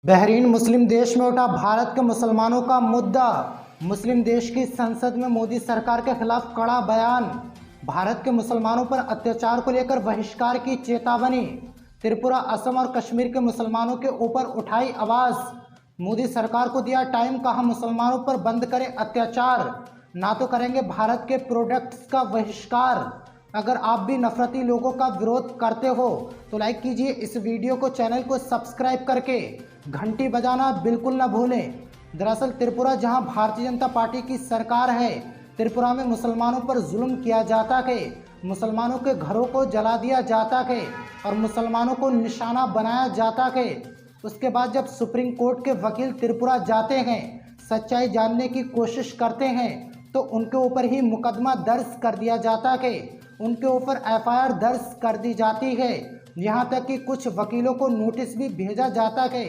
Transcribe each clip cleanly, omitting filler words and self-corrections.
Bahrain मुस्लिम देश में उठा भारत के मुसलमानों का मुद्दा। मुस्लिम देश की संसद में मोदी सरकार के खिलाफ कड़ा बयान। भारत के मुसलमानों पर अत्याचार को लेकर बहिष्कार की चेतावनी। त्रिपुरा, असम और कश्मीर के मुसलमानों के ऊपर उठाई आवाज़। मोदी सरकार को दिया टाइम, कहा मुसलमानों पर बंद करे अत्याचार, ना तो करेंगे भारत के प्रोडक्ट्स का बहिष्कार। अगर आप भी नफरती लोगों का विरोध करते हो तो लाइक कीजिए इस वीडियो को, चैनल को सब्सक्राइब करके घंटी बजाना बिल्कुल ना भूलें। दरअसल त्रिपुरा, जहां भारतीय जनता पार्टी की सरकार है, त्रिपुरा में मुसलमानों पर जुल्म किया जाता है, मुसलमानों के घरों को जला दिया जाता है और मुसलमानों को निशाना बनाया जाता है। उसके बाद जब सुप्रीम कोर्ट के वकील त्रिपुरा जाते हैं, सच्चाई जानने की कोशिश करते हैं, तो उनके ऊपर ही मुकदमा दर्ज कर दिया जाता है, उनके ऊपर एफआईआर दर्ज कर दी जाती है। यहाँ तक कि कुछ वकीलों को नोटिस भी भेजा जाता है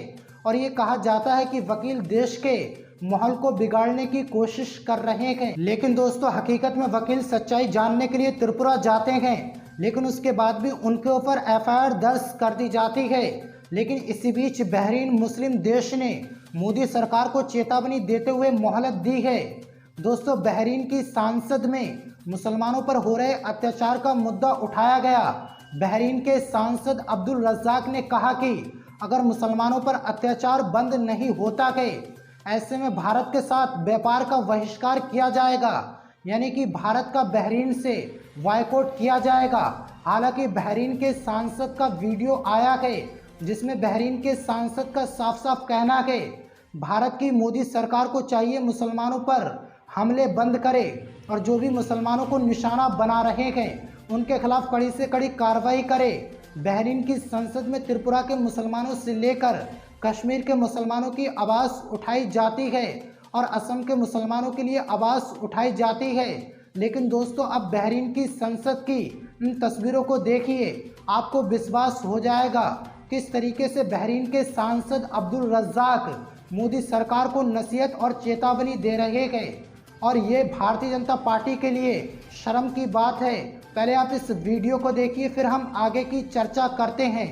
और ये कहा जाता है कि वकील देश के माहौल को बिगाड़ने की कोशिश कर रहे हैं। लेकिन दोस्तों, हकीकत में वकील सच्चाई जानने के लिए त्रिपुरा जाते हैं, लेकिन उसके बाद भी उनके ऊपर एफआईआर दर्ज कर दी जाती है। लेकिन इसी बीच बहरीन मुस्लिम देश ने मोदी सरकार को चेतावनी देते हुए मोहलत दी है। दोस्तों, बहरीन की संसद में मुसलमानों पर हो रहे अत्याचार का मुद्दा उठाया गया। बहरीन के सांसद अब्दुल रज़ाक ने कहा कि अगर मुसलमानों पर अत्याचार बंद नहीं होता है, ऐसे में भारत के साथ व्यापार का बहिष्कार किया जाएगा, यानी कि भारत का बहरीन से बायकॉट किया जाएगा। हालांकि बहरीन के सांसद का वीडियो आया है जिसमें बहरीन के सांसद का साफ साफ कहना है भारत की मोदी सरकार को चाहिए मुसलमानों पर हमले बंद करे और जो भी मुसलमानों को निशाना बना रहे हैं उनके खिलाफ कड़ी से कड़ी कार्रवाई करे। बहरीन की संसद में त्रिपुरा के मुसलमानों से लेकर कश्मीर के मुसलमानों की आवाज़ उठाई जाती है और असम के मुसलमानों के लिए आवाज़ उठाई जाती है। लेकिन दोस्तों, अब बहरीन की संसद की इन तस्वीरों को देखिए, आपको विश्वास हो जाएगा किस तरीके से बहरीन के सांसद अब्दुल रज़ाक मोदी सरकार को नसीहत और चेतावनी दे रहे हैं और ये भारतीय जनता पार्टी के लिए शर्म की बात है। पहले आप इस वीडियो को देखिए, फिर हम आगे की चर्चा करते हैं।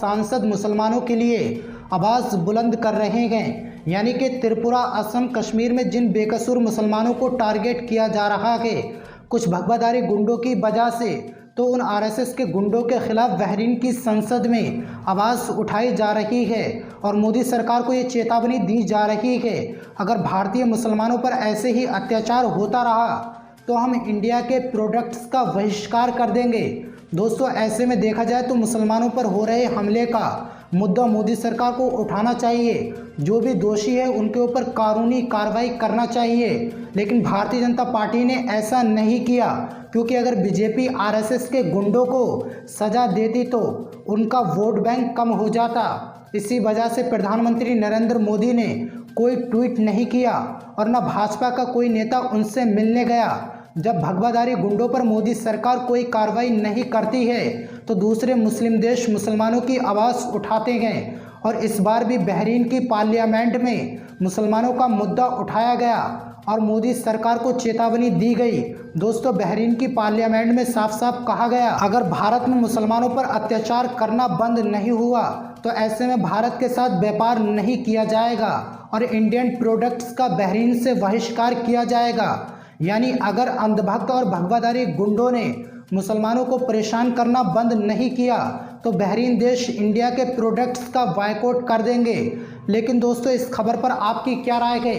सांसद मुसलमानों के लिए आवाज़ बुलंद कर रहे हैं, यानी कि त्रिपुरा, असम, कश्मीर में जिन बेकसूर मुसलमानों को टारगेट किया जा रहा है कुछ भगवादारी गुंडों की वजह से, तो उन आरएसएस के गुंडों के खिलाफ बहरीन की संसद में आवाज़ उठाई जा रही है और मोदी सरकार को ये चेतावनी दी जा रही है अगर भारतीय मुसलमानों पर ऐसे ही अत्याचार होता रहा तो हम इंडिया के प्रोडक्ट्स का बहिष्कार कर देंगे। दोस्तों, ऐसे में देखा जाए तो मुसलमानों पर हो रहे हमले का मुद्दा मोदी सरकार को उठाना चाहिए, जो भी दोषी है उनके ऊपर कानूनी कार्रवाई करना चाहिए। लेकिन भारतीय जनता पार्टी ने ऐसा नहीं किया, क्योंकि अगर बीजेपी आरएसएस के गुंडों को सज़ा देती तो उनका वोट बैंक कम हो जाता। इसी वजह से प्रधानमंत्री नरेंद्र मोदी ने कोई ट्वीट नहीं किया और न भाजपा का कोई नेता उनसे मिलने गया। जब भगवादारी गुंडों पर मोदी सरकार कोई कार्रवाई नहीं करती है तो दूसरे मुस्लिम देश मुसलमानों की आवाज़ उठाते हैं और इस बार भी बहरीन की पार्लियामेंट में मुसलमानों का मुद्दा उठाया गया और मोदी सरकार को चेतावनी दी गई। दोस्तों, बहरीन की पार्लियामेंट में साफ साफ कहा गया अगर भारत में मुसलमानों पर अत्याचार करना बंद नहीं हुआ तो ऐसे में भारत के साथ व्यापार नहीं किया जाएगा और इंडियन प्रोडक्ट्स का बहरीन से बहिष्कार किया जाएगा। यानी अगर अंधभक्त और भगवादारी गुंडों ने मुसलमानों को परेशान करना बंद नहीं किया तो बहरीन देश इंडिया के प्रोडक्ट्स का बायकॉट कर देंगे। लेकिन दोस्तों, इस खबर पर आपकी क्या राय है?